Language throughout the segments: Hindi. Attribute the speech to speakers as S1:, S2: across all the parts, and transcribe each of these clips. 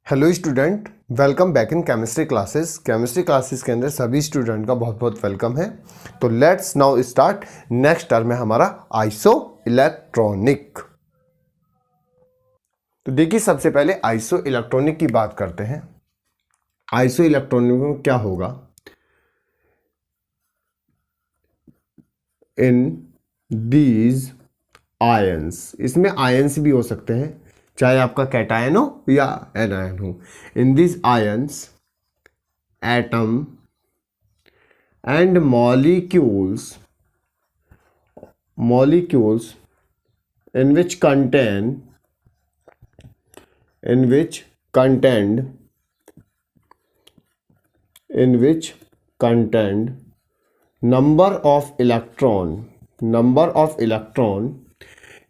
S1: Hello student, welcome back in chemistry classes. Chemistry classes के अंदर सभी स्टूडेंट का बहुत बहुत वेलकम है। तो let's now start. Next term है हमारा आइसो इलेक्ट्रॉनिक। तो देखिए, सबसे पहले आइसो इलेक्ट्रॉनिक की बात करते हैं। आइसो इलेक्ट्रॉनिक में क्या होगा? इन दीज आयंस, इसमें आयंस भी हो सकते हैं, चाहे आपका कैटायन हो या एनायन हो। In this ions atom and molecules in which contain number of electron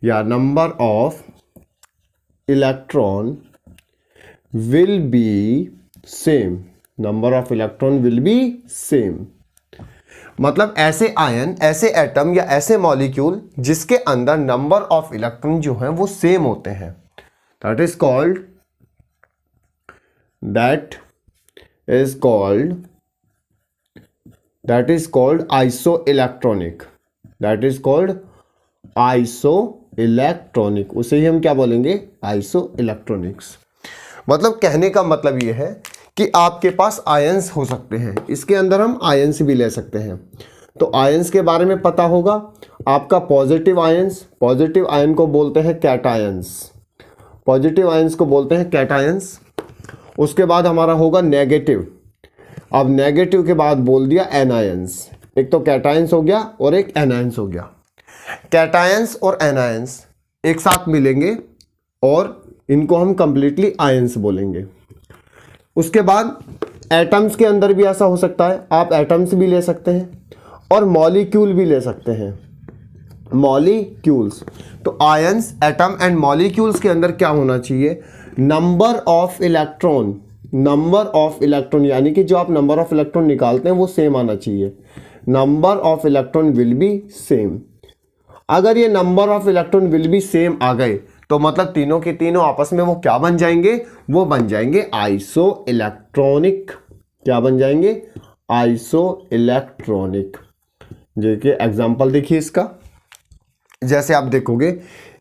S1: या number of electron will be same, मतलब ऐसे आयन, ऐसे एटम या ऐसे मॉलिक्यूल जिसके अंदर नंबर ऑफ इलेक्ट्रॉन जो है वो सेम होते हैं, that is called iso electronic. उसे ही हम क्या बोलेंगे? Iso electronics. मतलब कहने का मतलब ये है कि आपके पास आयंस हो सकते हैं, इसके अंदर हम आयंस भी ले सकते हैं। तो आयंस के बारे में पता होगा आपका। पॉजिटिव आयन को बोलते हैं कैटायंस। उसके बाद हमारा होगा नेगेटिव। अब नेगेटिव के बाद बोल दिया एनायंस। एक तो कैटायंस हो गया और एक एनायंस हो गया। कैटायंस और एनायंस एक साथ मिलेंगे और इनको हम कंप्लीटली आयंस बोलेंगे। उसके बाद एटम्स के अंदर भी ऐसा हो सकता है, आप एटम्स भी ले सकते हैं और मॉलिक्यूल भी ले सकते हैं। मॉलिक्यूल्स, तो आयंस, एटम एंड मॉलिक्यूल्स के अंदर क्या होना चाहिए? नंबर ऑफ इलेक्ट्रॉन, यानी कि जो आप नंबर ऑफ इलेक्ट्रॉन निकालते हैं वो सेम आना चाहिए। Number of electron will be same. अगर ये number of electron will be same आ गए तो मतलब तीनों के तीनों आपस में वो क्या बन जाएंगे? वो बन जाएंगे आइसो इलेक्ट्रॉनिक। क्या बन जाएंगे? Iso electronic. देखिए एग्जांपल, देखिए इसका। जैसे आप देखोगे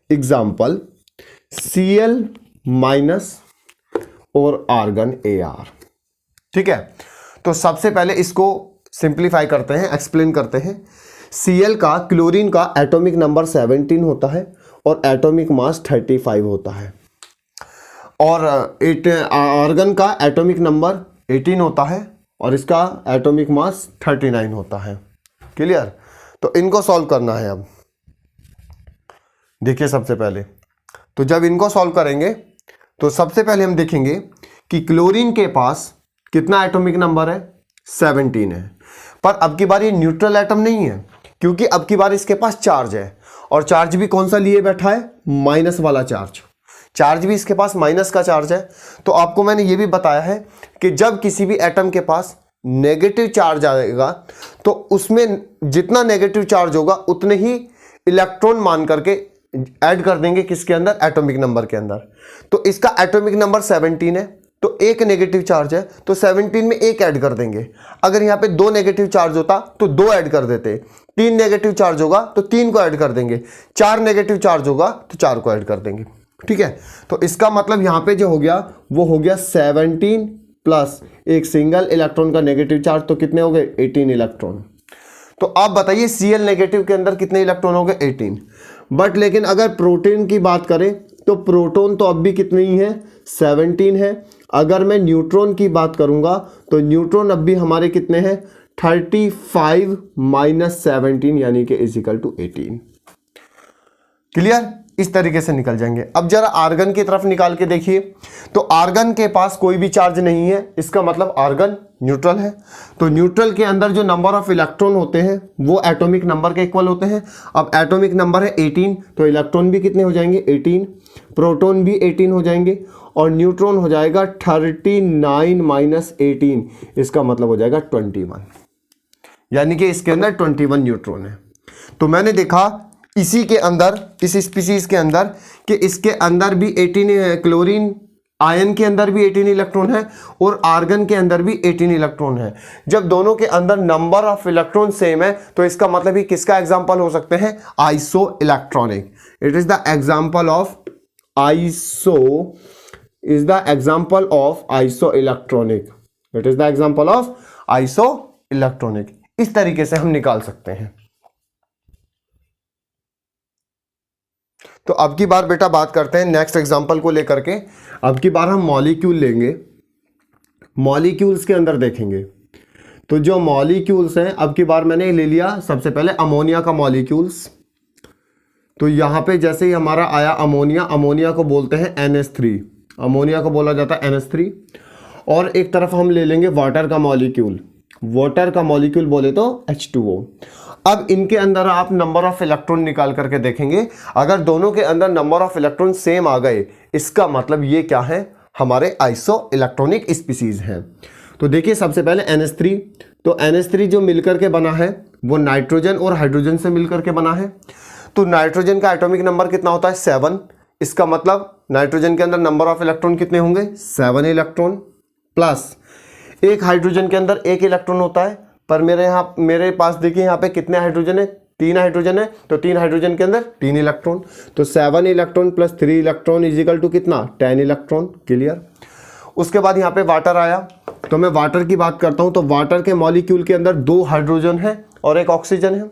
S1: एग्जांपल Cl माइनस और आर्गन Ar। ठीक है, तो सबसे पहले इसको सिंप्लीफाई करते हैं, एक्सप्लेन करते हैं। Cl का, क्लोरीन का एटॉमिक नंबर 17 होता है और एटॉमिक मास 35 होता है। और आर्गन का एटॉमिक नंबर 18 होता है और इसका एटॉमिक मास 39 होता है। क्लियर? तो इनको सॉल्व करना है। अब देखिए, सबसे पहले तो जब इनको सॉल्व करेंगे तो सबसे पहले हम देखेंगे कि क्लोरीन के पास कितना एटॉमिक नंबर है? 17 है। पर अब की बार ये न्यूट्रल एटम नहीं है, क्योंकि अब की बार इसके पास चार्ज है। और चार्ज भी कौन सा लिए बैठा है? माइनस वाला चार्ज भी इसके पास माइनस का चार्ज है। तो आपको मैंने ये भी बताया है कि जब किसी भी एटम के पास नेगेटिव चार्ज आएगा तो उसमें जितना नेगेटिव चार्ज होगा उतने ही इलेक्ट्रॉन मान करके ऐड कर देंगे किसके अंदर? एटॉमिक नंबर के अंदर। तो इसका एटॉमिक नंबर 17 है, तो एक नेगेटिव चार्ज है तो 17 में एक ऐड कर देंगे। अगर यहाँ पे 2 नेगेटिव चार्ज होता तो 2 ऐड कर देते। 3 नेगेटिव चार्ज होगा तो 3 को ऐड कर देंगे। 4 नेगेटिव चार्ज होगा तो 4 को ऐड कर देंगे। ठीक है, तो इसका मतलब यहाँ पे जो हो गया वो हो गया 17 प्लस एक सिंगल इलेक्ट्रॉन का नेगेटिव चार्ज, तो कितने हो गए? 18 इलेक्ट्रॉन। तो आप बताइए Cl नेगेटिव के अंदर कितने इलेक्ट्रॉन हो गए? 18। बट लेकिन अगर प्रोटीन की बात करें तो प्रोटॉन तो अब भी कितने ही है? 17 है। अगर मैं न्यूट्रॉन की बात करूंगा तो न्यूट्रॉन अब भी हमारे कितने हैं? 35 माइनस 17 यानी कि इजिकल टू 18। क्लियर? इस तरीके से निकल जाएंगे। अब जरा आर्गन की तरफ निकाल के देखिए, तो आर्गन के पास कोई भी चार्ज नहीं है, इसका मतलब आर्गन न्यूट्रल है। तो न्यूट्रल के अंदर जो नंबर ऑफ इलेक्ट्रॉन होते हैं वो एटॉमिक नंबर के इक्वल होते हैं। अब एटॉमिक नंबर है 18, तो इलेक्ट्रॉन भी कितने हो जाएंगे? 18। प्रोटॉन भी 18 हो जाएंगे और न्यूट्रॉन हो जाएगा 39 माइनस 18, इसका मतलब हो जाएगा 21। यानी कि इसके अंदर 21 न्यूट्रॉन है। तो मैंने देखा इसी के अंदर, इस स्पीसीज के अंदर, कि इसके अंदर भी 18 क्लोरीन आयन के अंदर भी 18 इलेक्ट्रॉन है और आर्गन के अंदर भी 18 इलेक्ट्रॉन है। जब दोनों के अंदर नंबर ऑफ इलेक्ट्रॉन सेम है तो इसका मतलब ही किसका एग्जांपल हो सकते हैं, iso electronic. It is the example of iso, is the example of iso electronic, it is the example of iso electronic. इस तरीके से हम निकाल सकते हैं। तो अब की बार बेटा बात करते हैं नेक्स्ट एग्जांपल को लेकर के। अब की बार हम मॉलिक्यूल लेंगे, मॉलिक्यूल्स के अंदर देखेंगे। तो जो मॉलिक्यूल्स हैं, अब की बार मैंने ले लिया सबसे पहले अमोनिया का मॉलिक्यूल्स। तो यहां पे जैसे ही हमारा आया अमोनिया, अमोनिया को बोलते हैं NH3, अमोनिया को बोला जाता है NH3। और एक तरफ हम ले लेंगे वाटर का मॉलिक्यूल, वाटर का मॉलिक्यूल बोले तो H2O। अब इनके अंदर आप नंबर ऑफ इलेक्ट्रॉन निकाल करके देखेंगे, अगर दोनों के अंदर नंबर ऑफ इलेक्ट्रॉन सेम आ गए, इसका मतलब ये क्या है, हमारे आइसो इलेक्ट्रॉनिक स्पीसीज हैं। तो देखिए सबसे पहले NH3, तो NH3 जो मिलकर के बना है वो नाइट्रोजन और हाइड्रोजन से मिलकर के बना है। तो नाइट्रोजन का एटॉमिक नंबर कितना होता है, 7। इसका मतलब नाइट्रोजन के अंदर नंबर ऑफ इलेक्ट्रॉन कितने होंगे, 7 इलेक्ट्रॉन। प्लस एक हाइड्रोजन के अंदर 1 इलेक्ट्रॉन होता है, पर मेरे पास देखिए यहाँ पे कितने हाइड्रोजन है, 3 हाइड्रोजन है। तो 3 हाइड्रोजन के अंदर 3 इलेक्ट्रॉन, तो 7 electron plus 3 electron is equal to कितना, 10 इलेक्ट्रॉन। क्लियर। उसके बाद यहाँ पे वाटर आया, तो मैं वाटर की बात करता हूँ। तो वाटर के मॉलिक्यूल के अंदर 2 हाइड्रोजन है और 1 ऑक्सीजन है।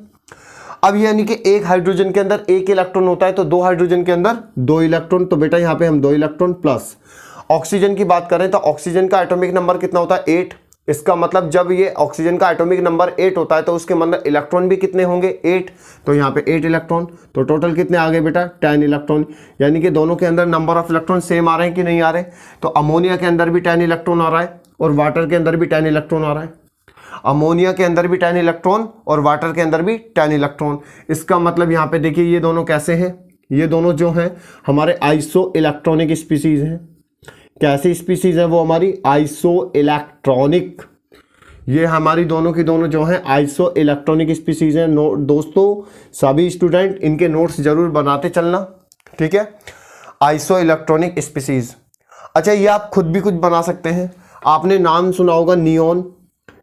S1: अब यानी कि एक हाइड्रोजन के अंदर 1 इलेक्ट्रॉन होता है, तो 2 हाइड्रोजन के अंदर 2 इलेक्ट्रॉन। तो बेटा यहाँ पे हम 2 इलेक्ट्रॉन प्लस ऑक्सीजन की बात करें तो ऑक्सीजन का एटॉमिक नंबर कितना होता है, 8। इसका मतलब जब ये ऑक्सीजन का एटॉमिक नंबर 8 होता है तो उसके अंदर इलेक्ट्रॉन भी कितने होंगे, 8। तो यहाँ पे 8 इलेक्ट्रॉन, तो टोटल कितने आ गए बेटा, 10 इलेक्ट्रॉन। यानी कि दोनों के अंदर नंबर ऑफ इलेक्ट्रॉन सेम आ रहे हैं कि नहीं आ रहे। तो अमोनिया के अंदर भी 10 इलेक्ट्रॉन आ रहा है और वाटर के अंदर भी 10 इलेक्ट्रॉन आ रहा है। अमोनिया के अंदर भी 10 इलेक्ट्रॉन और वाटर के अंदर भी 10 इलेक्ट्रॉन। इसका मतलब यहाँ पे देखिए ये दोनों कैसे हैं, ये दोनों जो हैं हमारे आइसो इलेक्ट्रॉनिक स्पीसीज हैं। कैसी स्पीसीज है वो, हमारी आइसो इलेक्ट्रॉनिक। ये हमारी दोनों की दोनों जो हैं आइसो इलेक्ट्रॉनिक स्पीसीज हैं। दोस्तों सभी स्टूडेंट इनके नोट्स जरूर बनाते चलना, ठीक है। Iso electronic species. अच्छा, ये आप खुद भी कुछ बना सकते हैं। आपने नाम सुना होगा नियोन,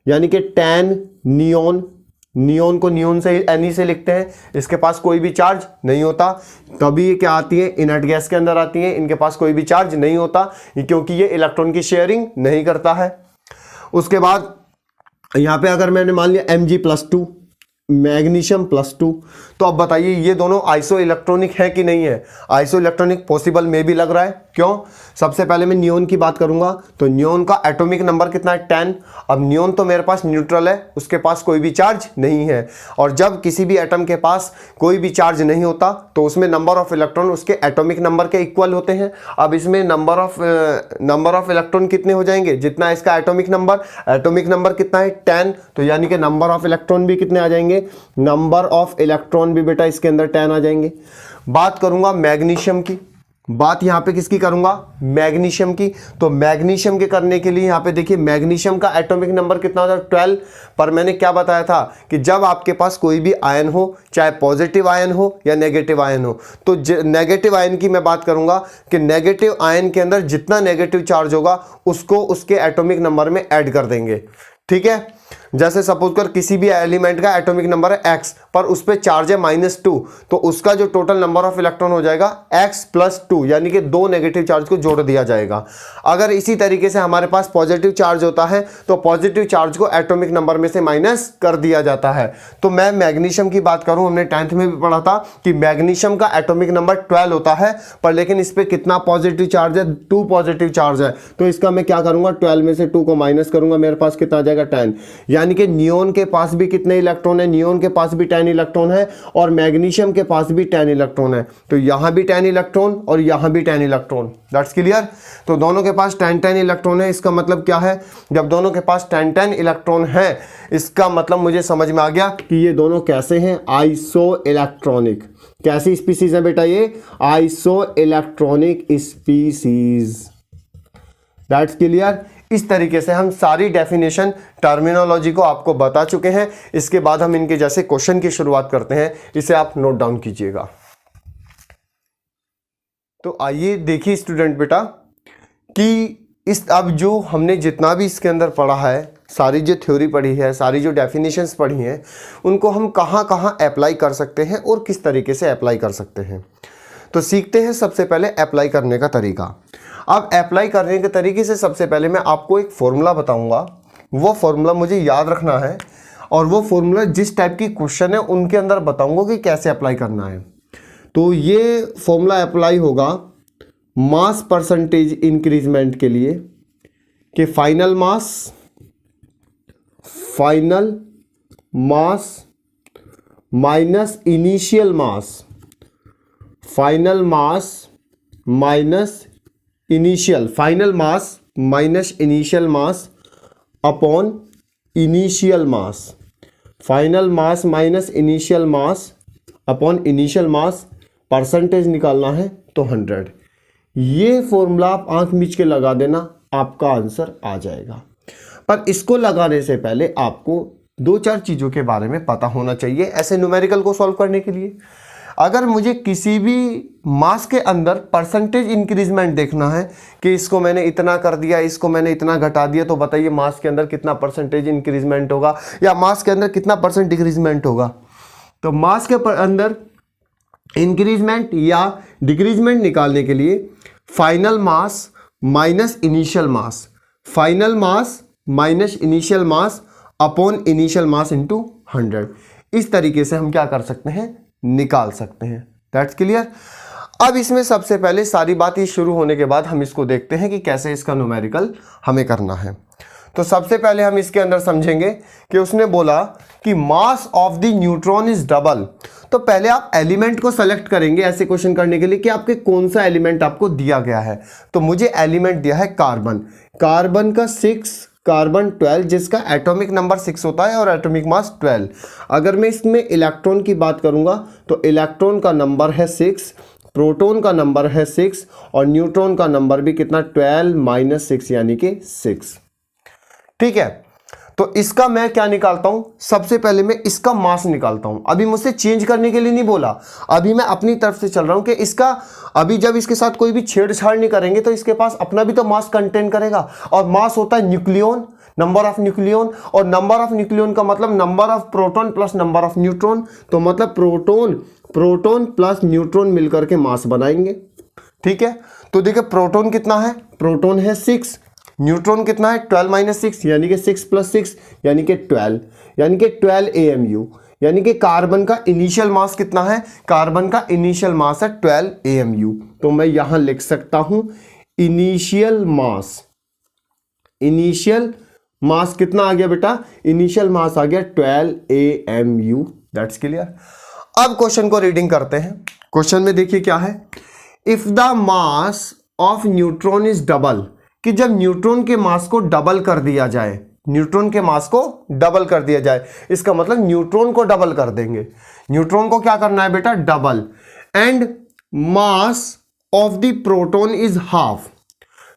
S1: यानी कि 10 नियोन। नियोन को नियोन से एनी से लिखते हैं। इसके पास कोई भी चार्ज नहीं होता, तभी ये क्या आती है, इनर्ट गैस के अंदर आती है। इनके पास कोई भी चार्ज नहीं होता क्योंकि ये इलेक्ट्रॉन की शेयरिंग नहीं करता है। उसके बाद यहाँ पे अगर मैंने मान लिया Mg+2, मैग्नीशियम +2, तो अब बताइए ये दोनों आइसो इलेक्ट्रॉनिक है कि नहीं है। आइसो इलेक्ट्रॉनिक पॉसिबल में भी लग रहा है। क्यों? सबसे पहले मैं नियोन की बात करूंगा, तो नियोन का एटॉमिक नंबर कितना है, 10। अब नियोन तो मेरे पास न्यूट्रल है, उसके पास कोई भी चार्ज नहीं है। और जब किसी भी एटम के पास कोई भी चार्ज नहीं होता तो उसमें नंबर ऑफ इलेक्ट्रॉन उसके एटॉमिक नंबर के इक्वल होते हैं। अब इसमें नंबर ऑफ इलेक्ट्रॉन कितने हो जाएंगे, जितना इसका एटॉमिक नंबर कितना है, 10। तो यानी कि नंबर ऑफ इलेक्ट्रॉन भी कितने आ जाएंगे, नंबर ऑफ इलेक्ट्रॉन भी बेटा इसके अंदर 10 आ जाएंगे। बात करूंगा मैग्नीशियम की, बात यहां पे किसकी करूंगा, मैग्नीशियम की। तो मैग्नीशियम के करने के लिए यहां पे देखिए मैग्नीशियम का एटॉमिक नंबर कितना होता है, 12। पर मैंने क्या बताया था कि जब आपके पास कोई भी आयन हो, चाहे पॉजिटिव आयन हो या नेगेटिव आयन हो, तो नेगेटिव आयन की मैं बात करूंगा कि नेगेटिव आयन के अंदर जितना नेगेटिव चार्ज होगा उसको उसके एटॉमिक नंबर में ऐड कर देंगे, ठीक है। जैसे सपोज कर किसी भी एलिमेंट का एटॉमिक नंबर है x, पर उस पे चार्ज है -2, तो उसका जो टोटल नंबर ऑफ इलेक्ट्रॉन हो जाएगा x+2, यानी कि 2 नेगेटिव चार्ज को जोड़ दिया जाएगा। अगर इसी तरीके से हमारे पास पॉजिटिव चार्ज होता है तो पॉजिटिव चार्ज को एटॉमिक नंबर में से माइनस कर दिया जाता है। तो मैं मैग्नीशियम की बात करूं, हमने 10th में भी पढ़ा था कि मैग्नीशियम का एटॉमिक नंबर 12 होता है, पर लेकिन इस पर कितना पॉजिटिव चार्ज है, 2 पॉजिटिव चार्ज है। तो इसका मैं क्या करूंगा, 12 में से 2 को माइनस करूंगा, मेरे पास कितना आ जाएगा, 10। यानी कि नियोन के पास भी कितने इलेक्ट्रॉन है, नियोन के पास भी 10 इलेक्ट्रॉन है और मैग्नीशियम के पास भी 10 इलेक्ट्रॉन है। तो यहां भी 10 इलेक्ट्रॉन और यहां भी 10 इलेक्ट्रॉन, दैट्स क्लियर। तो दोनों के पास 10 इलेक्ट्रॉन है। इसका मतलब क्या है, जब दोनों के पास 10 इलेक्ट्रॉन है, इसका मतलब मुझे समझ में आ गया कि ये दोनों कैसे हैं, आइसो इलेक्ट्रॉनिक। कैसी स्पीसीज है बेटा ये, iso electronic species, that's clear. इस तरीके से हम सारी डेफिनेशन टर्मिनोलॉजी को आपको बता चुके हैं। इसके बाद हम इनके जैसे क्वेश्चन की शुरुआत करते हैं, इसे आप नोट डाउन कीजिएगा। तो आइए देखिए स्टूडेंट बेटा, कि इस अब जो हमने जितना भी इसके अंदर पढ़ा है, सारी जो थ्योरी पढ़ी है, सारी जो डेफिनेशंस पढ़ी हैं, उनको हम कहाँ कहाँ अप्लाई कर सकते हैं और किस तरीके से अप्लाई कर सकते हैं। तो सीखते हैं सबसे पहले अप्लाई करने का तरीका। अब अप्लाई करने के तरीके से सबसे पहले मैं आपको एक फॉर्मूला बताऊंगा, वो फॉर्मूला मुझे याद रखना है और वो फॉर्मूला जिस टाइप की क्वेश्चन है उनके अंदर बताऊंगा कि कैसे अप्लाई करना है। तो ये फॉर्मूला अप्लाई होगा मास परसेंटेज इंक्रीजमेंट के लिए कि final mass minus initial mass, final mass minus initial mass upon initial mass, final mass minus initial mass upon initial mass, percentage निकालना है तो 100। ये फॉर्मूला आप आंख मीच के लगा देना, आपका आंसर आ जाएगा। पर इसको लगाने से पहले आपको 2-4 चीज़ों के बारे में पता होना चाहिए ऐसे न्यूमेरिकल को सॉल्व करने के लिए। अगर मुझे किसी भी मास के अंदर परसेंटेज इंक्रीजमेंट देखना है कि इसको मैंने इतना कर दिया, इसको मैंने इतना घटा दिया, तो बताइए मास के अंदर कितना परसेंटेज इंक्रीजमेंट होगा या मास के अंदर कितना परसेंट डिक्रीजमेंट होगा। तो मास के अंदर इंक्रीजमेंट या डिक्रीजमेंट निकालने के लिए final mass minus initial mass, final mass minus initial mass upon initial mass into 100, इस तरीके से हम क्या कर सकते हैं, निकाल सकते हैं। That's clear. अब इसमें सबसे पहले सारी बात ये शुरू होने के बाद हम इसको देखते हैं कि कैसे इसका न्यूमेरिकल हमें करना है। तो सबसे पहले हम इसके अंदर समझेंगे कि उसने बोला कि mass of the neutron is double. तो पहले आप एलिमेंट को सेलेक्ट करेंगे ऐसे क्वेश्चन करने के लिए कि आपके कौन सा एलिमेंट आपको दिया गया है। तो मुझे एलिमेंट दिया है कार्बन, कार्बन का 6, कार्बन 12, जिसका एटॉमिक नंबर 6 होता है और एटॉमिक मास 12। अगर मैं इसमें इलेक्ट्रॉन की बात करूंगा तो इलेक्ट्रॉन का नंबर है 6, प्रोटॉन का नंबर है 6 और न्यूट्रॉन का नंबर भी कितना, 12 माइनस 6 यानी कि 6। ठीक है, तो इसका मैं क्या निकालता हूं, सबसे पहले मैं इसका मास निकालता हूं। अभी मुझसे चेंज करने के लिए नहीं बोला, अभी मैं अपनी तरफ से चल रहा हूं कि इसका अभी जब इसके साथ कोई भी छेड़छाड़ नहीं करेंगे तो इसके पास अपना भी तो मास कंटेन करेगा, और मास होता है न्यूक्लियन, नंबर ऑफ न्यूक्लियन, और नंबर ऑफ न्यूक्लियन का मतलब number of proton plus number of neutron. तो मतलब प्रोटॉन प्लस न्यूट्रॉन मिलकर के मास बनाएंगे। ठीक है, तो देखिए प्रोटॉन कितना है, प्रोटॉन है 6, न्यूट्रॉन कितना है 12 माइनस 6 यानी कि 6 प्लस 6 यानी कि 12, यानी कि 12 AMU। यानी कि कार्बन का इनिशियल मास कितना है, कार्बन का इनिशियल मास है 12 AMU। तो मैं यहां लिख सकता हूं इनिशियल मास कितना आ गया बेटा, इनिशियल मास आ गया 12 AMU। That's clear. अब क्वेश्चन को रीडिंग करते हैं। क्वेश्चन में देखिए क्या है, if the mass of neutron is double, कि जब न्यूट्रॉन के मास को डबल कर दिया जाए, न्यूट्रॉन के मास को डबल कर दिया जाए, इसका मतलब न्यूट्रॉन को डबल कर देंगे। न्यूट्रॉन को क्या करना है बेटा, double. And mass of the proton is half,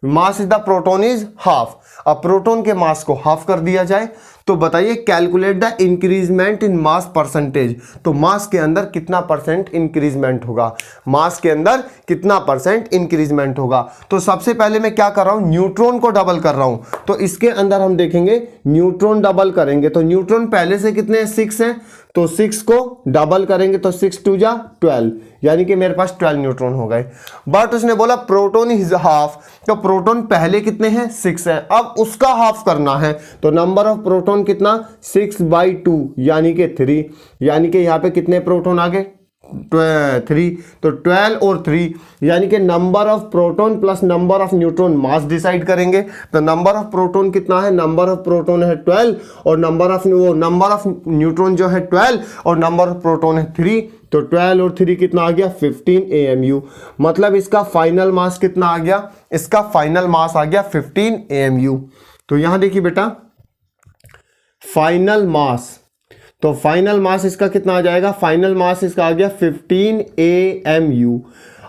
S1: mass is the proton is half. अब प्रोटॉन के मास को हाफ कर दिया जाए तो बताइए calculate the increment in mass percentage. तो मास के अंदर कितना परसेंट इंक्रीजमेंट होगा, मास के अंदर कितना परसेंट इंक्रीजमेंट होगा। तो सबसे पहले मैं क्या कर रहा हूं, न्यूट्रॉन को डबल कर रहा हूं। तो इसके अंदर हम देखेंगे न्यूट्रॉन डबल करेंगे तो न्यूट्रॉन पहले से कितने 6 हैं, तो 6 को डबल करेंगे तो 6 2 जा 12, यानी कि मेरे पास 12 न्यूट्रॉन हो गए। बट उसने बोला प्रोटॉन इज हाफ, तो प्रोटॉन पहले कितने हैं 6 है, अब उसका हाफ करना है। तो नंबर ऑफ प्रोटॉन कितना 6/2 यानी कि 3, यानी कि यहाँ पे कितने प्रोटॉन आ गए 3, तो 12 और 3 यानी कि number of proton plus number of neutron mass decide करेंगे। तो नंबर ऑफ प्रोटॉन कितना है, नंबर ऑफ प्रोटॉन है 12 और नंबर ऑफ न्यूट्रॉन जो है 12 और नंबर ऑफ प्रोटॉन है 3। तो 12 और 3 कितना आ गया 15 AMU। मतलब इसका फाइनल मास कितना आ गया, इसका फाइनल मास आ गया 15 AMU। तो यहां देखिए बेटा फाइनल मास, तो फाइनल मास इसका कितना आ जाएगा, फाइनल मास इसका आ गया 15 AMU।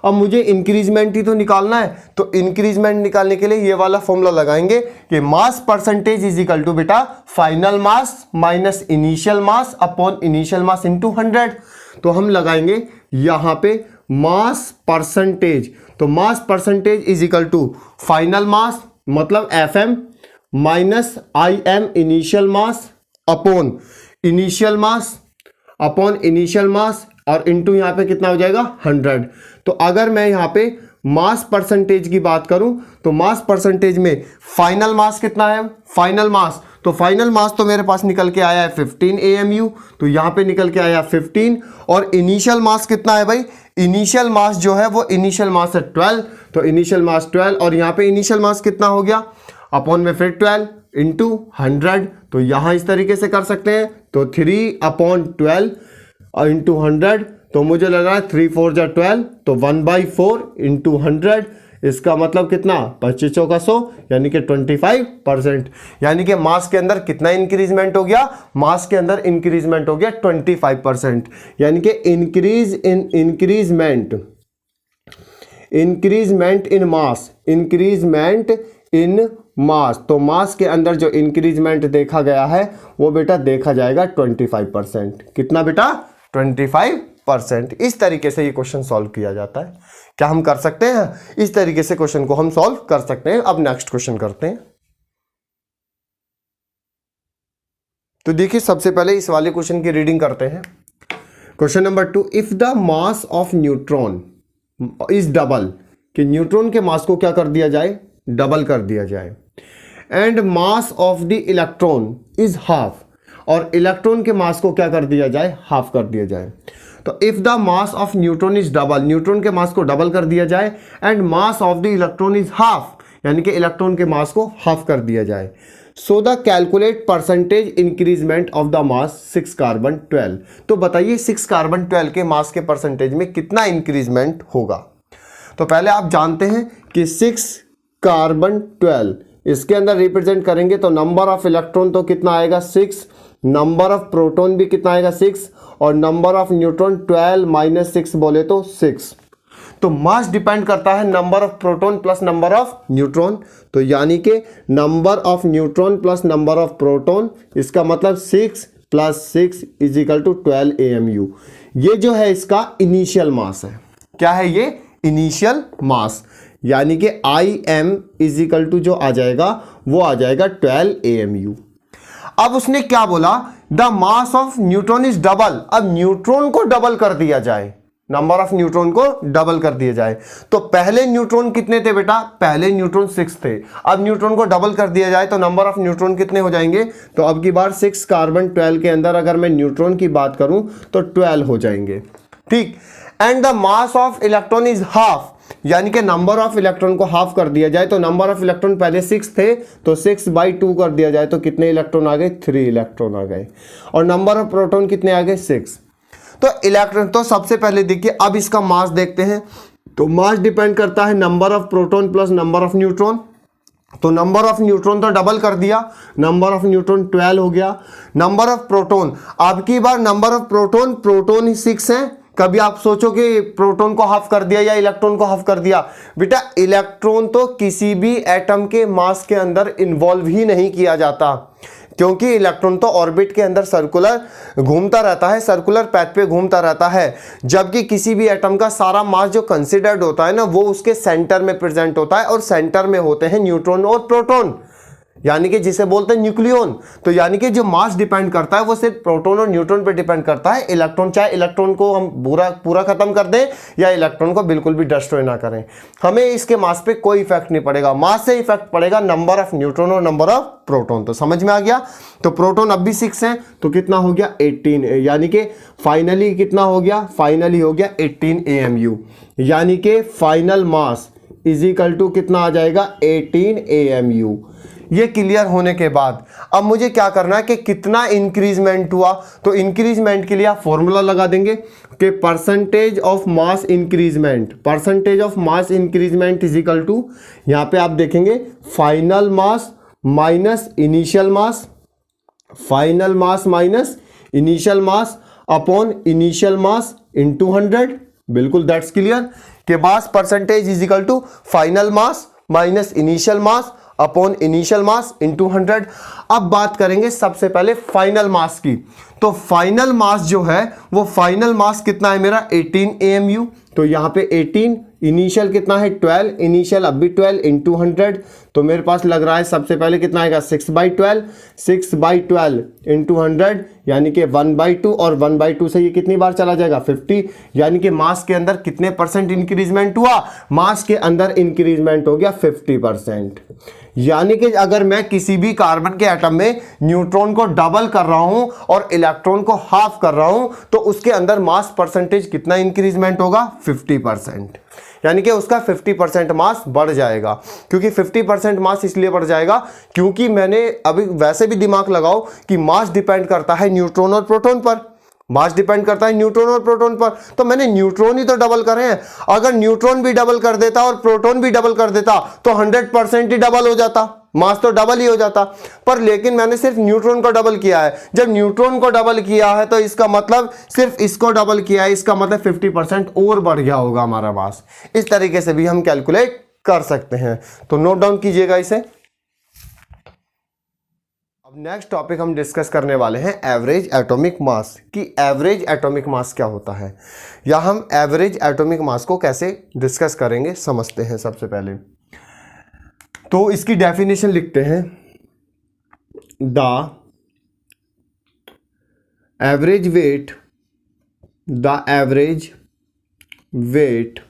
S1: अब मुझे इंक्रीजमेंट ही तो निकालना है, तो इंक्रीजमेंट निकालने के लिए ये वाला फॉर्मूला लगाएंगे कि mass percentage is equal to बेटा final mass minus initial mass upon initial mass into 100। तो हम लगाएंगे यहां पे मास परसेंटेज, तो mass percentage is equal to final mass मतलब FM minus IM initial mass upon initial mass और इनटू यहाँ पे कितना हो जाएगा 100। तो अगर मैं यहाँ पे मास परसेंटेज की बात करूं तो मास परसेंटेज में फाइनल मास कितना है, फाइनल मास तो मेरे पास निकल के आया है 15 AMU, तो यहाँ पे निकल के आया 15। और इनिशियल मास कितना है भाई, इनिशियल मास जो है वो इनिशियल मास है 12, तो इनिशियल मास 12 और यहाँ पे इनिशियल मास कितना हो गया अपॉन में फिर 12 इंटू 100। तो यहाँ इस तरीके से कर सकते हैं, तो 3/12 इंटू 100, तो मुझे लग रहा है 3 4 जा 12, तो 1/4 इंटू 100, इसका मतलब कितना 25 चौका 100 यानी कि 25%। यानी कि मास के अंदर कितना इंक्रीजमेंट हो गया, मास के अंदर इंक्रीजमेंट हो गया 25%। यानी कि इंक्रीजमेंट इन मास, तो मास के अंदर जो इंक्रीजमेंट देखा गया है वो बेटा देखा जाएगा 25%। कितना बेटा 25%। इस तरीके से ये क्वेश्चन सॉल्व किया जाता है। क्या हम कर सकते हैं, इस तरीके से क्वेश्चन को हम सॉल्व कर सकते हैं। अब नेक्स्ट क्वेश्चन करते हैं। तो देखिए सबसे पहले इस वाले क्वेश्चन की रीडिंग करते हैं। Question number 2, if the mass of neutron is double, कि न्यूट्रॉन के मास को क्या कर दिया जाए, डबल कर दिया जाए, and mass of the electron is half, और इलेक्ट्रॉन के मास को क्या कर दिया जाए, हाफ कर दिया जाए। तो if the mass of neutron is double, neutron के मास को डबल कर दिया जाए, and mass of the electron is half, यानी कि इलेक्ट्रॉन के मास को हाफ कर दिया जाए। So the calculate percentage increment of the mass 6 carbon 12। तो बताइए 6 कार्बन 12 के मास के परसेंटेज में कितना इंक्रीजमेंट होगा। तो पहले आप जानते हैं कि 6 कार्बन 12 इसके अंदर रिप्रेजेंट करेंगे तो नंबर ऑफ इलेक्ट्रॉन तो कितना आएगा 6, नंबर ऑफ प्रोटॉन भी कितना आएगा 6, और नंबर ऑफ न्यूट्रॉन 12 माइनस 6 बोले तो 6। तो मास डिपेंड करता है number of proton plus number of neutron, तो यानी कि number of neutron plus number of proton, इसका मतलब 6 + 6 इज इक्वल टू 12 AMU। ये जो है इसका इनिशियल मास है। क्या है ये, इनिशियल मास, यानी कि IM इज इक्वल टू जो आ जाएगा वो आ जाएगा 12 AMU। अब उसने क्या बोला, the mass of neutron is double. अब न्यूट्रॉन को डबल कर दिया जाए, नंबर ऑफ न्यूट्रॉन को डबल कर दिया जाए। तो पहले न्यूट्रॉन कितने थे बेटा, पहले न्यूट्रॉन 6 थे। अब न्यूट्रॉन को डबल कर दिया जाए तो नंबर ऑफ न्यूट्रॉन कितने हो जाएंगे, तो अब की बार 6 कार्बन 12 के अंदर अगर मैं न्यूट्रॉन की बात करूं तो 12 हो जाएंगे, ठीक। And the mass of electron is half, यानी कि नंबर ऑफ इलेक्ट्रॉन को हाफ कर दिया जाए, तो नंबर ऑफ इलेक्ट्रॉन पहले 6 थे तो 6/2 कर दिया जाए तो कितने इलेक्ट्रॉन आ गए, 3 इलेक्ट्रॉन आ गए। और नंबर ऑफ प्रोटॉन कितने आ गए, 6। तो इलेक्ट्रॉन, तो सबसे पहले देखिए अब इसका मास देखते हैं। तो मास डिपेंड करता है number of proton plus number of neutron. तो नंबर ऑफ न्यूट्रॉन तो डबल कर दिया, नंबर ऑफ न्यूट्रॉन 12 हो गया। नंबर ऑफ प्रोटॉन, अब की बार नंबर ऑफ प्रोटॉन ही 6 है। कभी आप सोचो कि प्रोटॉन को हाफ कर दिया या इलेक्ट्रॉन को हाफ कर दिया, बेटा इलेक्ट्रॉन तो किसी भी एटम के मास के अंदर इन्वॉल्व ही नहीं किया जाता, क्योंकि इलेक्ट्रॉन तो ऑर्बिट के अंदर सर्कुलर घूमता रहता है, सर्कुलर पैथ पे घूमता रहता है। जबकि किसी भी एटम का सारा मास जो कंसिडर्ड होता है ना, वो उसके सेंटर में प्रेजेंट होता है, और सेंटर में होते हैं न्यूट्रॉन और प्रोटॉन, यानी कि जिसे बोलते हैं न्यूक्लियन। तो यानी कि जो मास डिपेंड करता है वो सिर्फ प्रोटॉन और न्यूट्रॉन पे डिपेंड करता है। इलेक्ट्रॉन, चाहे इलेक्ट्रॉन को हम पूरा खत्म कर दें या इलेक्ट्रॉन को बिल्कुल भी डिस्ट्रॉय ना करें, हमें इसके मास पे कोई इफेक्ट नहीं पड़ेगा। मास से इफेक्ट पड़ेगा नंबर ऑफ न्यूट्रॉन और नंबर ऑफ प्रोटॉन। तो समझ में आ गया। तो प्रोटॉन अब भी 6 है, तो कितना हो गया 18, यानी कि फाइनली कितना हो गया, फाइनली हो गया 18 AMU, यानी कि final mass is equal to कितना आ जाएगा 18 AMU। ये क्लियर होने के बाद अब मुझे क्या करना है कि कितना इंक्रीजमेंट हुआ। तो इंक्रीजमेंट के लिए आप फॉर्मूला लगा देंगे कि percentage of mass increasement is equal to, यहाँ पे आप देखेंगे final mass minus initial mass, final mass minus initial mass upon initial mass into 100। बिल्कुल दैट्स क्लियर कि mass percentage is equal to final mass minus initial mass upon initial mass into 100। अब बात करेंगे सबसे पहले फाइनल मास की। तो फाइनल मास जो है वो फाइनल मास कितना है मेरा 18 AMU। तो यहाँ पे 18, इनिशियल कितना है 12, इनिशियल अब भी 12 इंटू 100। तो मेरे पास लग रहा है सबसे पहले कितना आएगा 6/12, 6/12 इंटू 100 यानी कि 1/2, और 1/2 से ये कितनी बार चला जाएगा 50। यानी कि मास के अंदर कितने परसेंट इंक्रीजमेंट हुआ, मास के अंदर इंक्रीजमेंट हो गया 50%। यानी कि अगर मैं किसी भी कार्बन के एटम में न्यूट्रॉन को डबल कर रहा हूं और इलेक्ट्रॉन को हाफ कर रहा हूं तो उसके अंदर मास परसेंटेज कितना इंक्रीजमेंट होगा 50%। यानी कि उसका 50% मास बढ़ जाएगा। क्योंकि 50% मास इसलिए बढ़ जाएगा क्योंकि मैंने अभी वैसे भी दिमाग लगाओ कि मास डिपेंड करता है न्यूट्रॉन और प्रोटॉन पर, मास डिपेंड करता है न्यूट्रॉन और प्रोटॉन पर। तो मैंने न्यूट्रॉन ही तो डबल करे हैं। अगर न्यूट्रॉन भी डबल कर देता और प्रोटॉन भी डबल कर देता तो 100% ही डबल हो जाता, मास तो डबल ही हो जाता। पर लेकिन मैंने सिर्फ न्यूट्रॉन को डबल किया है। जब न्यूट्रॉन को डबल किया है तो इसका मतलब सिर्फ इसको डबल किया है, इसका मतलब 50% और बढ़ गया होगा हमारा मास। इस तरीके से भी हम कैलकुलेट कर सकते हैं। तो नोट डाउन कीजिएगा इसे। अब नेक्स्ट टॉपिक हम डिस्कस करने वाले हैं एवरेज एटॉमिक मास कि एवरेज एटॉमिक मास क्या होता है, या हम एवरेज एटॉमिक मास को कैसे डिस्कस करेंगे समझते हैं। सबसे पहले तो इसकी डेफिनेशन लिखते हैं, the average weight, the average weight,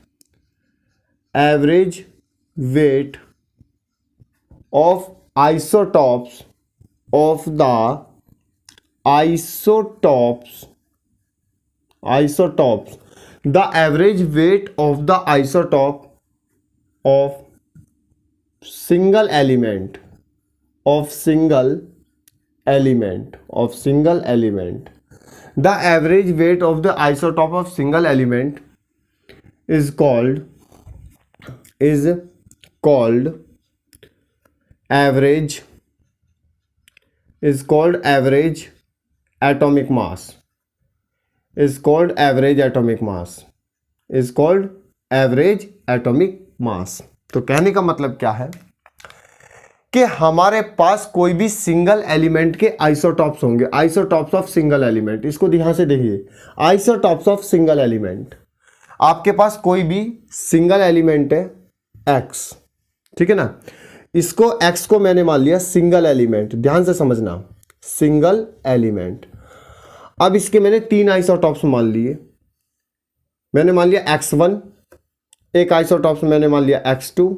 S1: average weight of isotopes of the isotopes, the average weight of the isotope of single element, the average weight of the isotope of single element is called average atomic mass, is called average atomic mass। तो कहने का मतलब क्या है कि हमारे पास कोई भी सिंगल एलिमेंट के आइसोटॉप्स होंगे, आइसोटॉप्स ऑफ सिंगल एलिमेंट। इसको ध्यान से देखिए, आइसोटॉप्स ऑफ सिंगल एलिमेंट। आपके पास कोई भी सिंगल एलिमेंट है x, ठीक है ना, इसको x को मैंने मान लिया सिंगल एलिमेंट। ध्यान से समझना, सिंगल एलिमेंट। अब इसके मैंने 3 आइसोटॉप्स मान लिए। मैंने मान लिया x1, एक आइसोटॉप्स मैंने मान लिया x2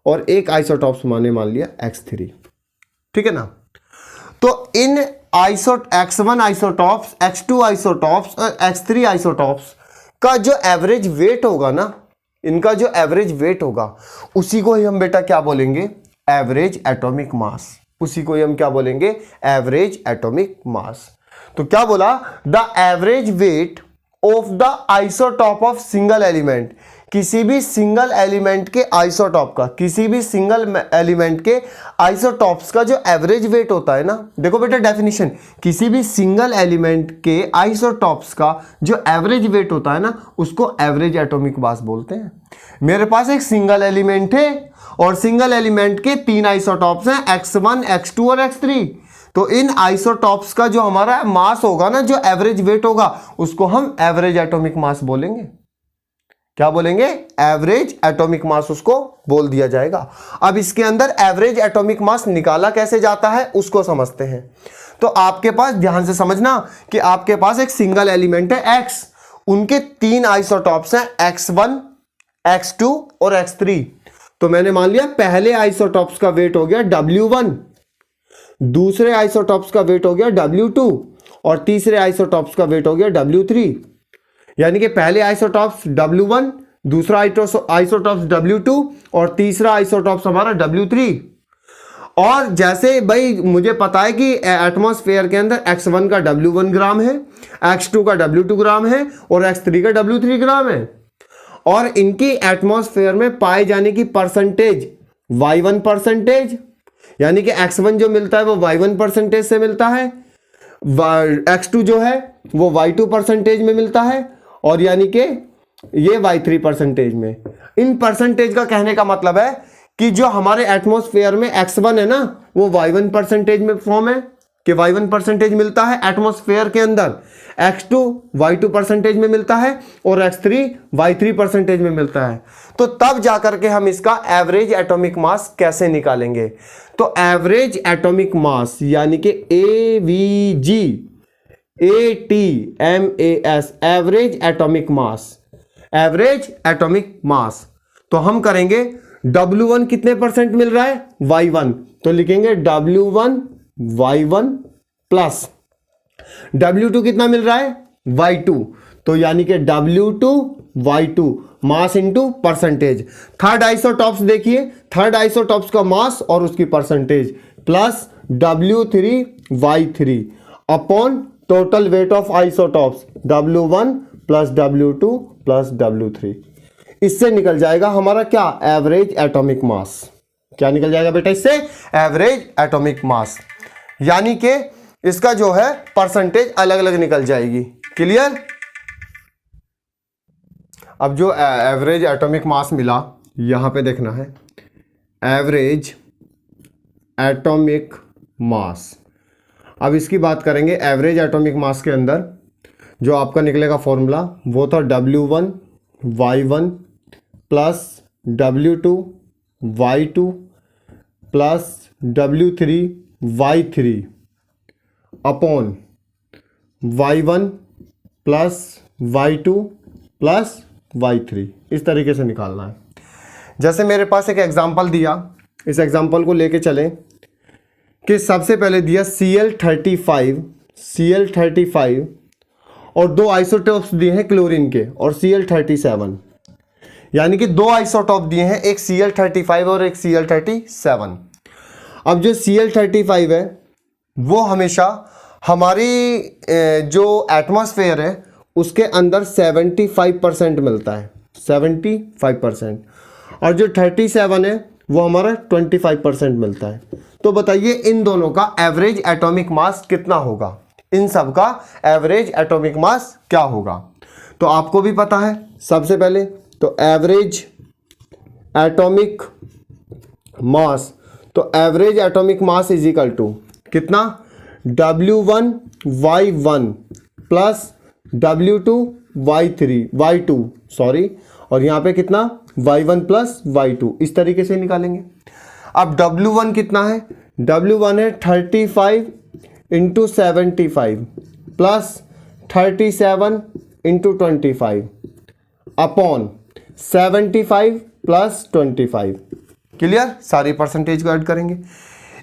S1: और एक आइसोटॉप्स मैंने मान लिया x3, ठीक है ना। तो इन x1 आइसोटॉप्स, x2 आइसोटॉप्स और x3 आइसोटॉप्स का जो एवरेज वेट होगा ना, इनका जो एवरेज वेट होगा उसी को ही हम बेटा क्या बोलेंगे, एवरेज एटॉमिक मास। उसी को ही हम क्या बोलेंगे, एवरेज एटॉमिक मास। तो क्या बोला, the average weight of the isotope of single element. किसी भी सिंगल एलिमेंट के आइसोटॉप का, किसी भी सिंगल एलिमेंट के आइसोटॉप्स का जो एवरेज वेट होता है ना, देखो बेटा डेफिनेशन, किसी भी सिंगल एलिमेंट के आइसोटॉप्स का जो एवरेज वेट होता है ना उसको एवरेज एटॉमिक मास बोलते हैं। मेरे पास एक सिंगल एलिमेंट है और सिंगल एलिमेंट के 3 आइसोटॉप्स हैं, x1, x2 और x3। तो इन आइसोटॉप्स का जो हमारा मास होगा ना, जो एवरेज वेट होगा उसको हम एवरेज एटॉमिक मास बोलेंगे। क्या बोलेंगे, एवरेज एटॉमिक मास उसको बोल दिया जाएगा। अब इसके अंदर एवरेज एटॉमिक मास निकाला कैसे जाता है उसको समझते हैं। तो आपके पास ध्यान से समझना कि आपके पास एक सिंगल एलिमेंट है x, उनके 3 आइसोटॉप्स हैं x1, x2 और x3। तो मैंने मान लिया पहले आइसोटॉप्स का वेट हो गया W1, दूसरे आइसोटॉप्स का वेट हो गया W2 और तीसरे आइसोटॉप्स का वेट हो गया W3। यानी कि पहले आइसोटॉप्स W1, दूसरा आइसोटॉप्स W2 और तीसरा आइसोटॉप्स हमारा W3। और जैसे भाई मुझे पता है कि एटमॉस्फेयर के अंदर x1 का W1 ग्राम है, x2 का W2 ग्राम है और x3 का W3 ग्राम है। और इनकी एटमॉस्फेयर में पाए जाने की परसेंटेज y1%, यानी कि x1 जो मिलता है वो y1% से मिलता है, x2 जो है वो y2% में मिलता है और यानी कि ये y3% में। इन परसेंटेज का कहने का मतलब है कि जो हमारे एटमॉस्फेयर में x1 है ना वो y1 परसेंटेज में फॉर्म है कि y1 परसेंटेज मिलता है एटमॉस्फेयर के अंदर, x2 y2 परसेंटेज में मिलता है और x3 y3 परसेंटेज में मिलता है। तो तब जाकर के हम इसका एवरेज एटॉमिक मास कैसे निकालेंगे? तो एवरेज एटॉमिक मास यानी कि AVG ATMAS एवरेज एटॉमिक मास, एवरेज एटॉमिक मास। तो हम करेंगे W1 कितने परसेंट मिल रहा है? Y1, तो लिखेंगे W1 Y1 प्लस W2 कितना मिल रहा है? Y2, तो यानी कि W2 Y2 mass into percentage. Third isotopes देखिए, थर्ड आइसोटॉप्स का मास और उसकी percentage plus W3 Y3 upon total weight of isotopes W1 plus W2 plus W3। इससे निकल जाएगा हमारा क्या? एवरेज एटॉमिक मास। क्या निकल जाएगा बेटा इससे? एवरेज एटॉमिक मास, यानी कि इसका जो है परसेंटेज अलग अलग निकल जाएगी। क्लियर? अब जो एवरेज एटॉमिक मास मिला यहां पे देखना है, एवरेज एटॉमिक मास। अब इसकी बात करेंगे। एवरेज एटॉमिक मास के अंदर जो आपका निकलेगा फॉर्मूला वो था W1 Y1 plus W2 Y2 plus W3 Y3 upon Y1 plus Y2 plus Y3। इस तरीके से निकालना है। जैसे मेरे पास एक एग्जांपल दिया, इस एग्जांपल को लेके चलें कि सबसे पहले दिया Cl35 और दो आइसोटोप्स दिए हैं क्लोरीन के और Cl37, यानी कि दो आइसोटोप दिए हैं, एक Cl35 और एक Cl37। अब जो Cl35 है वो हमेशा हमारी जो एटमॉस्फेयर है उसके अंदर 75% मिलता है, 75%, और जो 37 है वो हमारा 25% मिलता है। तो बताइए इन दोनों का एवरेज एटॉमिक मास कितना होगा? इन सब का एवरेज एटॉमिक मास क्या होगा? तो आपको भी पता है। सबसे पहले तो एवरेज एटॉमिक मास, तो average atomic mass is equal to कितना? W1 Y1 plus W2 Y2 sorry, और यहां पे कितना? Y1 plus Y2। इस तरीके से निकालेंगे। अब W1 कितना है? W1 है 35 into 75 plus 37 into 25 upon 75 plus 25। Clear? सारी परसेंटेज को ऐड करेंगे,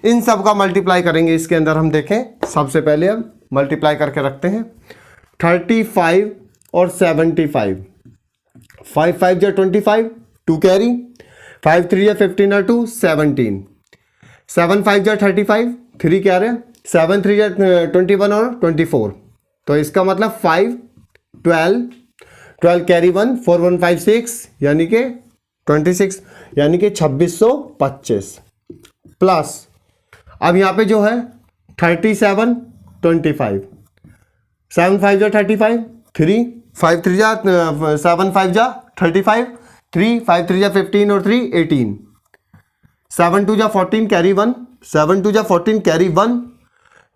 S1: इन सब का मल्टीप्लाई करेंगे। इसके अंदर हम देखें, सबसे पहले हम मल्टीप्लाई करके रखते हैं 35 और 75। 5 5 जा 25, 2 कैरी, 5 3 जा 15 और 2 17, 7 5 जा 35, 3 क्या रहे, 7 3 जा 21 और 24। तो इसका मतलब 5 12 कैरी 1 4 1 5 6 यानी कि 26, यानी कि 2625 प्लस अब यहाँ पे जो है 37 25, 7 5 जा 35, 3 5 3 जा 7 5 जा 35, 3 5 3 जा 15 और 3 18, 7 2 जा 14 कैरी 1, 7 2 जा 14 कैरी 1,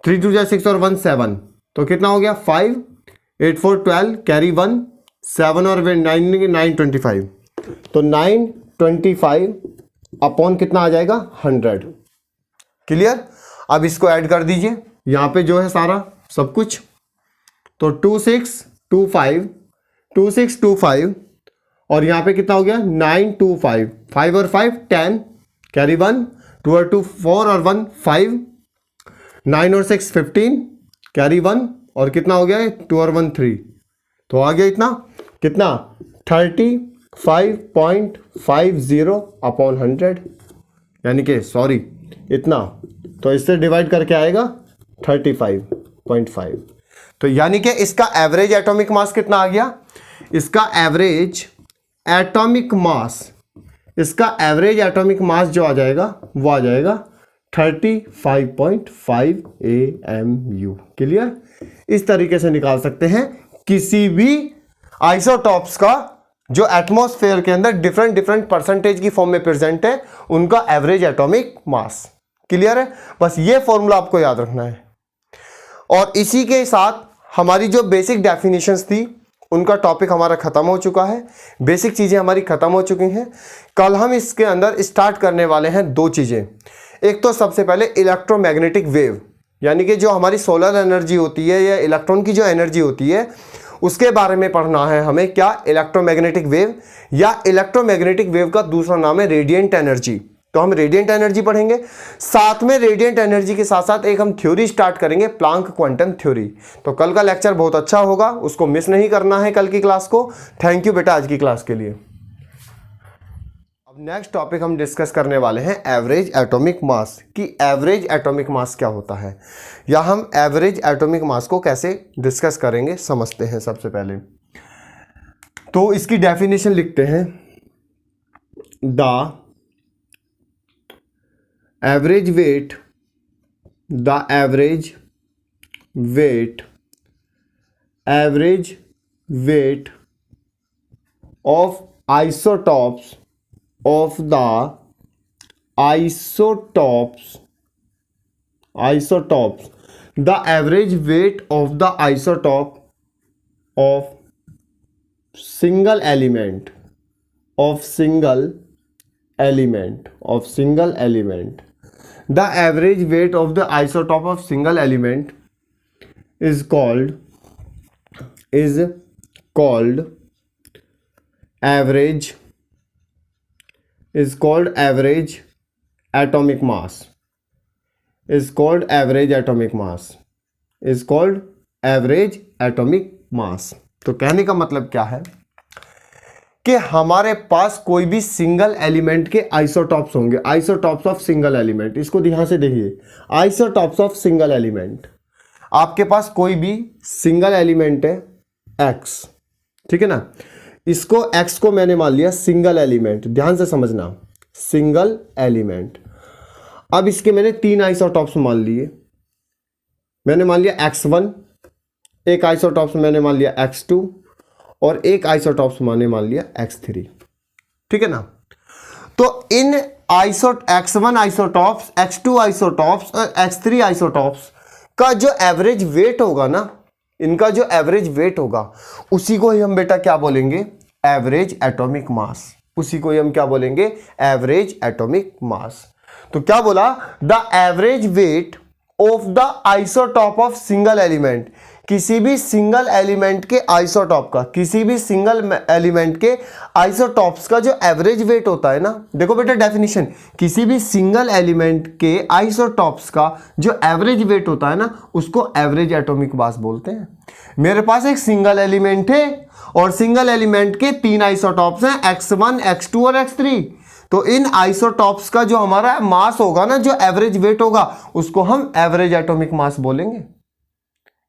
S1: 3 2 जा 6 और 1 7। तो कितना हो गया? 5 8 4 12 कैरी 1, 7 और 9 25। तो 925 अपॉन कितना आ जाएगा? 100। क्लियर? अब इसको ऐड कर दीजिए यहां पे जो है सारा सब कुछ। तो 2625 और यहां पे कितना हो गया? 925, 5 और 5 10 कैरी 1, 2 और 2 4 और 1 5, 9 और 6 15 कैरी 1 और कितना हो गया? 2 और 1 3। तो आ गया इतना, कितना? 35.50 अपॉन 100, यानी कि सॉरी इतना, तो इससे डिवाइड करके आएगा 35.5। तो यानी कि इसका एवरेज एटॉमिक मास कितना आ गया? इसका एवरेज एटॉमिक मास, इसका एवरेज एटॉमिक मास जो आ जाएगा वो आ जाएगा 35.5 AMU। क्लियर? इस तरीके से निकाल सकते हैं किसी भी आइसोटॉप्स का जो एटमॉस्फेयर के अंदर डिफरेंट डिफरेंट परसेंटेज की फॉर्म में प्रेजेंट है, उनका एवरेज एटॉमिक मास। क्लियर है? बस ये फॉर्मूला आपको याद रखना है। और इसी के साथ हमारी जो बेसिक डेफिनेशंस थी उनका टॉपिक हमारा खत्म हो चुका है। बेसिक चीज़ें हमारी खत्म हो चुकी हैं। कल हम इसके अंदर स्टार्ट करने वाले हैं दो चीज़ें। एक तो सबसे पहले इलेक्ट्रोमैग्नेटिक वेव, यानी कि जो हमारी सोलर एनर्जी होती है या इलेक्ट्रॉन की जो एनर्जी होती है उसके बारे में पढ़ना है हमें। क्या? इलेक्ट्रोमैग्नेटिक वेव, या इलेक्ट्रोमैग्नेटिक वेव का दूसरा नाम है रेडिएंट एनर्जी। तो हम रेडिएंट एनर्जी पढ़ेंगे। साथ में रेडिएंट एनर्जी के साथ साथ एक हम थ्योरी स्टार्ट करेंगे, प्लांक क्वांटम थ्योरी। तो कल का लेक्चर बहुत अच्छा होगा, उसको मिस नहीं करना है कल की क्लास को। थैंक यू बेटा आज की क्लास के लिए। अब नेक्स्ट टॉपिक हम डिस्कस करने वाले हैं एवरेज एटॉमिक मास, कि एवरेज एटॉमिक मास क्या होता है, या हम एवरेज एटॉमिक मास को कैसे डिस्कस करेंगे समझते हैं। सबसे पहले तो इसकी डेफिनेशन लिखते हैं। The average weight of isotopes of the average weight of the isotope of single element the average weight of the isotope of single element is called average atomic mass. तो कहने का मतलब क्या है कि हमारे पास कोई भी सिंगल एलिमेंट के आइसोटॉप्स होंगे, आइसोटॉप्स ऑफ सिंगल एलिमेंट। इसको ध्यान से देखिए, आइसोटॉप्स ऑफ सिंगल एलिमेंट। आपके पास कोई भी सिंगल एलिमेंट है एक्स, ठीक है ना, इसको एक्स को मैंने मान लिया सिंगल एलिमेंट। ध्यान से समझना, सिंगल एलिमेंट। अब इसके मैंने 3 आइसोटॉप्स मान लिए। मैंने मान लिया x1, एक आइसोटॉप्स मैंने मान लिया x2 और एक आइसोटॉप्स मैंने मान लिया x3, ठीक है ना। तो इन x1 आइसोटॉप्स, x2 आइसोटॉप्स और x3 आइसोटॉप्स का जो एवरेज वेट होगा ना, इनका जो एवरेज वेट होगा उसी को ही हम बेटा क्या बोलेंगे? एवरेज एटॉमिक मास। उसी को ही हम क्या बोलेंगे? Average atomic mass. तो क्या बोला? The average weight of the isotope of single element. किसी भी सिंगल एलिमेंट के आइसोटॉप का, किसी भी सिंगल एलिमेंट के आइसोटॉप्स का जो एवरेज वेट होता है ना, देखो बेटा डेफिनेशन, किसी भी सिंगल एलिमेंट के आइसोटॉप्स का जो एवरेज वेट होता है ना, उसको एवरेज एटॉमिक मास बोलते हैं। मेरे पास एक सिंगल एलिमेंट है और सिंगल एलिमेंट के 3 आइसोटॉप्स हैं, x1, x2 और x3। तो इन आइसोटॉप्स का जो हमारा मास होगा ना, जो एवरेज वेट होगा, उसको हम एवरेज एटॉमिक मास बोलेंगे।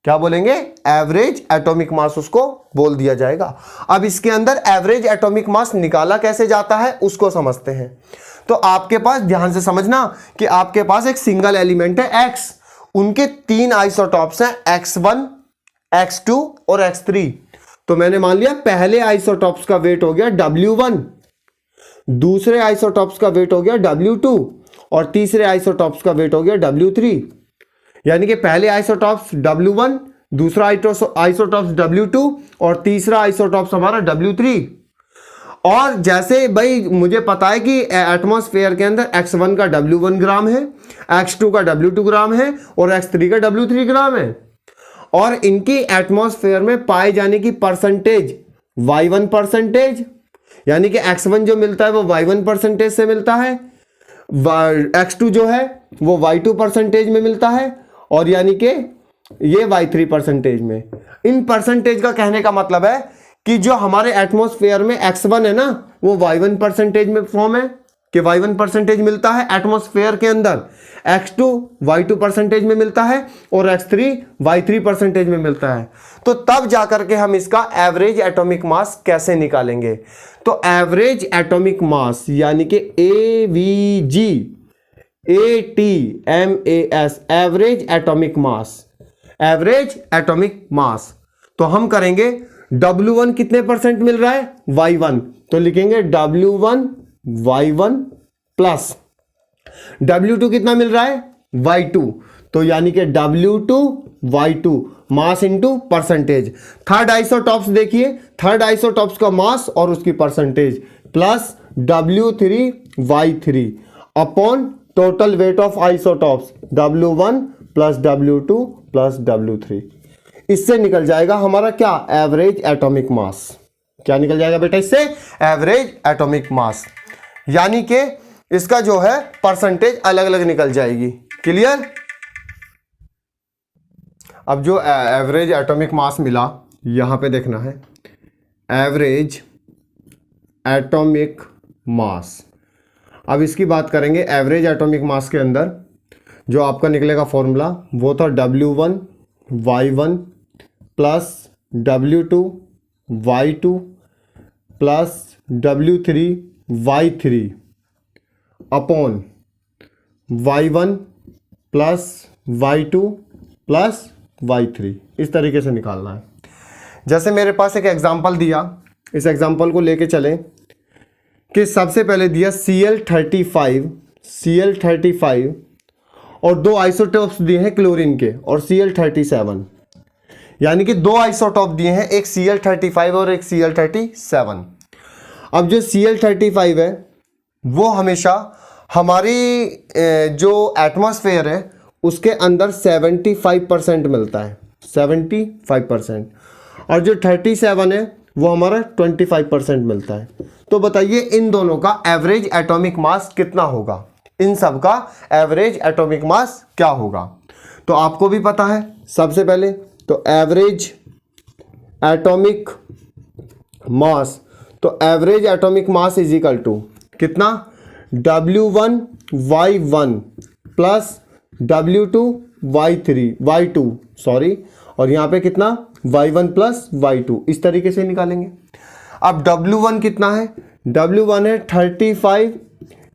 S1: क्या बोलेंगे? एवरेज एटॉमिक मास उसको बोल दिया जाएगा। अब इसके अंदर एवरेज एटॉमिक मास निकाला कैसे जाता है उसको समझते हैं। तो आपके पास ध्यान से समझना कि आपके पास एक सिंगल एलिमेंट है x, उनके 3 आइसोटॉप्स हैं x1, x2 और x3। तो मैंने मान लिया पहले आइसोटॉप्स का वेट हो गया W1, दूसरे आइसोटॉप्स का वेट हो गया W2 और तीसरे आइसोटॉप्स का वेट हो गया W3। यानी कि पहले आइसोटॉप्स W1, दूसरा आइसोटॉप्स W2 और तीसरा आइसोटॉप्स हमारा W3। और जैसे भाई मुझे पता है कि एटमॉस्फेयर के अंदर x1 का W1 ग्राम है, x2 का W2 ग्राम है और x3 का W3 ग्राम है, और इनकी एटमॉस्फेयर में पाए जाने की परसेंटेज y1%, यानी कि x1 जो मिलता है वो y1% से मिलता है, x2 जो है वो y2% में मिलता है, और यानी कि ये y3% में। इन परसेंटेज का कहने का मतलब है कि जो हमारे एटमॉस्फेयर में x1 है ना, वो y1% में फॉर्म है, कि y1% मिलता है एटमॉस्फेयर के अंदर, x2 y2% में मिलता है और x3 y3% में मिलता है। तो तब जाकर के हम इसका एवरेज एटॉमिक मास कैसे निकालेंगे? तो एवरेज एटॉमिक मास यानी कि AVG, ATMAS, एवरेज एटॉमिक मास, एवरेज एटॉमिक मास। तो हम करेंगे W1 कितने परसेंट मिल रहा है? Y1, तो लिखेंगे W1 Y1 प्लस W2 कितना मिल रहा है? Y2, तो यानी कि W2 Y2 mass into percentage. Third isotopes देखिए, थर्ड आइसोटॉप्स का मास और उसकी percentage plus W3 Y3 upon total weight of isotopes W1 plus W2 plus W3। इससे निकल जाएगा हमारा क्या? एवरेज एटॉमिक मास। क्या निकल जाएगा बेटा इससे? एवरेज एटॉमिक मास, यानी कि इसका जो है परसेंटेज अलग अलग निकल जाएगी। क्लियर? अब जो एवरेज एटॉमिक मास मिला यहां पे देखना है, एवरेज एटॉमिक मास। अब इसकी बात करेंगे। एवरेज एटॉमिक मास के अंदर जो आपका निकलेगा फॉर्मूला वो था W1 Y1 plus W2 Y2 plus W3 Y3 upon Y1 plus Y2 plus Y3। इस तरीके से निकालना है। जैसे मेरे पास एक एग्जांपल दिया, इस एग्जांपल को लेके चलें कि सबसे पहले दिया Cl35 और दो आइसोटोप्स दिए हैं क्लोरीन के और Cl37, यानी कि दो आइसोटोप दिए हैं, एक Cl35 और एक Cl37। अब जो Cl35 है वो हमेशा हमारी जो एटमॉस्फेयर है उसके अंदर 75% मिलता है, 75%, और जो 37 है वो हमारा 25% मिलता है। तो बताइए इन दोनों का एवरेज एटॉमिक मास कितना होगा? इन सब का एवरेज एटॉमिक मास क्या होगा? तो आपको भी पता है। सबसे पहले तो एवरेज एटॉमिक मास, तो average atomic mass is equal to कितना? W1 Y1 plus W2 Y2 sorry, और यहाँ पे कितना? Y1 plus Y2। इस तरीके से निकालेंगे। अब W1 कितना है? W1 है 35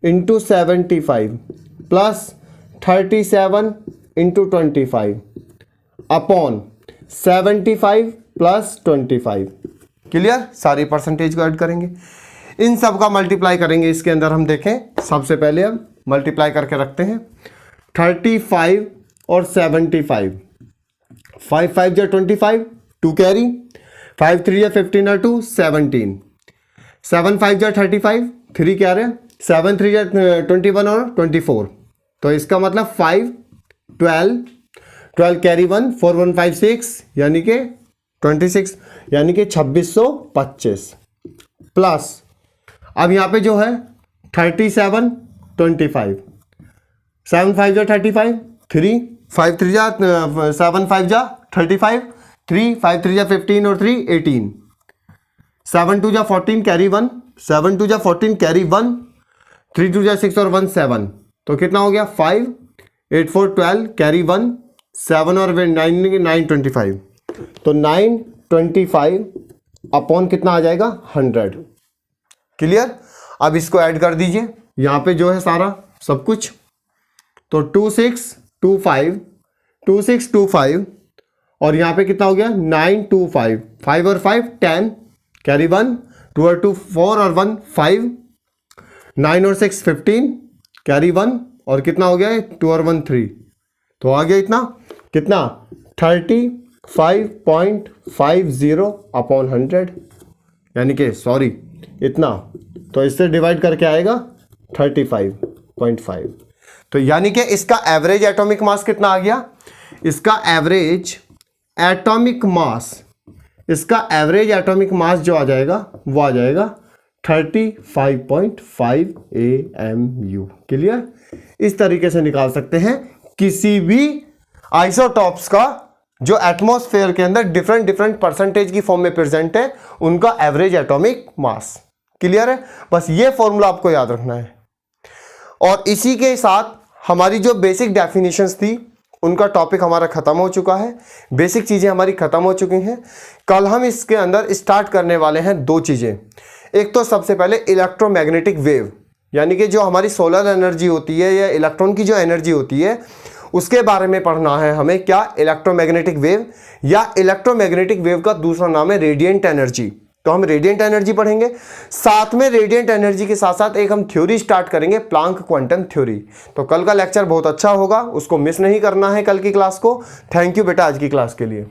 S1: into 75 plus 37 into 25 upon 75 plus 25। Clear? सारी परसेंटेज को ऐड करेंगे, इन सब का मल्टीप्लाई करेंगे। इसके अंदर हम देखें, सबसे पहले हम मल्टीप्लाई करके रखते हैं 35 और 75। 5 5 जा 25, 2 कैरी, 5 3 जा 15 और 2 17, 7 5 जा 35, 3 क्या रहे, 7 3 जा 21 और 24। तो इसका मतलब 5 12 कैरी 1 4 1 5 6 यानी कि 26, यानी कि 2625 प्लस अब यहाँ पे जो है 37 25, 7 5 जा 35, 3 5 3 जा 7 5 जा 35, 3 5 3 जा 15 और 3 18, 7 2 जा 14 कैरी 1, 7 2 जा 14 कैरी 1, 3 2 जा 6 और 1 7। तो कितना हो गया? 5 8 4 12 कैरी 1 7 और 9 25। तो 925 अपॉन कितना आ जाएगा? 100। क्लियर? अब इसको ऐड कर दीजिए यहाँ पे जो है सारा सब कुछ। तो 2625 और यहाँ पे कितना हो गया? 925, 5 और 5 10 कैरी 1, 2 और 2 4 और 1 5, 9 और 6 15 कैरी 1 और कितना हो गया? 2 और 1 3। तो आ गया इतना, कितना? 35.50 अपॉन 100, यानी कि सॉरी इतना, तो इससे डिवाइड करके आएगा 35.5। तो यानी कि इसका एवरेज एटॉमिक मास कितना आ गया? इसका एवरेज एटॉमिक मास, इसका एवरेज एटॉमिक मास जो आ जाएगा वो आ जाएगा 35.5 AMU। क्लियर? इस तरीके से निकाल सकते हैं किसी भी आइसोटॉप्स का जो एटमॉस्फेयर के अंदर डिफरेंट परसेंटेज की फॉर्म में प्रेजेंट है, उनका एवरेज एटॉमिक मास। क्लियर है? बस ये फॉर्मूला आपको याद रखना है। और इसी के साथ हमारी जो बेसिक डेफिनेशंस थी उनका टॉपिक हमारा खत्म हो चुका है। बेसिक चीजें हमारी खत्म हो चुकी हैं। कल हम इसके अंदर स्टार्ट करने वाले हैं दो चीजें। एक तो सबसे पहले इलेक्ट्रोमैग्नेटिक वेव, यानी कि जो हमारी सोलर एनर्जी होती है या इलेक्ट्रॉन की जो एनर्जी होती है उसके बारे में पढ़ना है हमें। क्या? इलेक्ट्रोमैग्नेटिक वेव, या इलेक्ट्रोमैग्नेटिक वेव का दूसरा नाम है रेडिएंट एनर्जी। तो हम रेडिएंट एनर्जी पढ़ेंगे, साथ में रेडिएंट एनर्जी के साथ साथ एक हम थ्योरी स्टार्ट करेंगे, प्लांक क्वांटम थ्योरी। तो कल का लेक्चर बहुत अच्छा होगा, उसको मिस नहीं करना है कल की क्लास को। थैंक यू बेटा आज की क्लास के लिए।